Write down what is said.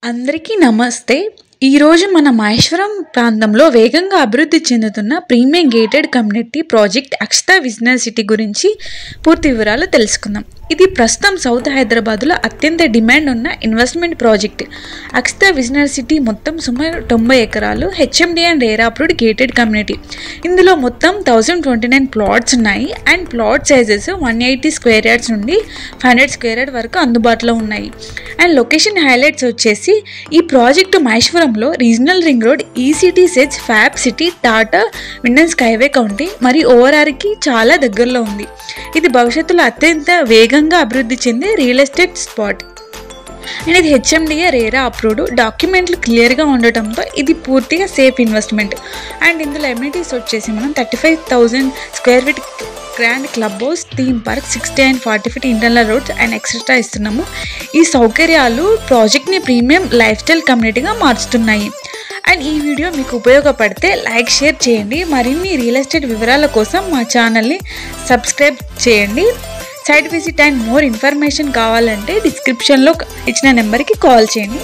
అందరికీ నమస్తే. ఈరోజు మన మహేశ్వరం ప్రాంతంలో వేగంగా అభివృద్ధి చెందుతున్న premium gated community project Akshata visionary city గురించి పూర్తి వివరాలు తెలుసుకుందాం. ఇది ప్రస్తుతం సౌత్ హైదరాబాద్లో అత్యంత డిమాండ్ ఉన్న investment project. Akshata visionary city మొత్తం సుమారు 90 ఎకరాలు HMD and RERA approved gated community. ఇందులో మొత్తం 1029 ప్లాట్స్ ఉన్నాయి and plot sizes 180 square yards నుండి 500 స్క్వేర్ యార్డ్ వరకు అందుబాటులో ఉన్నాయి. అండ్ లొకేషన్ హైలైట్స్ వచ్చేసి ఈ ప్రాజెక్టు మహేశ్వరంలో regional ring road, E City SEZ, fab city, Tata విండన్ స్కైవే కౌంటీ మరియు ఓఆర్ఆర్కి చాలా దగ్గరలో ఉంది. ఇది భవిష్యత్తులో అత్యంత వేగంగా అభివృద్ధి చెందే రియల్ ఎస్టేట్ స్పాట్. అండ్ ఇది హెచ్ఎండిఏ రేరా అప్రూవ్డ్, డాక్యుమెంట్లు క్లియర్గా ఉండటంతో ఇది పూర్తిగా సేఫ్ ఇన్వెస్ట్మెంట్. అండ్ ఇందులో ఎమ్యూనిటీస్ వచ్చేసి మనం 35,000 square feet grand club house, theme park, 60 and 40 feet internal roads and etcetera ఇస్తున్నాము. ఈ సౌకర్యాలు ప్రాజెక్ట్ని ప్రీమియం లైఫ్ స్టైల్ కమ్యూనిటీగా మార్చుతున్నాయి. అండ్ ఈ వీడియో మీకు ఉపయోగపడితే లైక్, షేర్ చేయండి. మరిన్ని రియల్ ఎస్టేట్ వివరాల కోసం మా ఛానల్ని సబ్స్క్రైబ్ చేయండి. Site visit and more information కావాలంటే డిస్క్రిప్షన్లో ఇచ్చిన నెంబర్కి కాల్ చేయండి.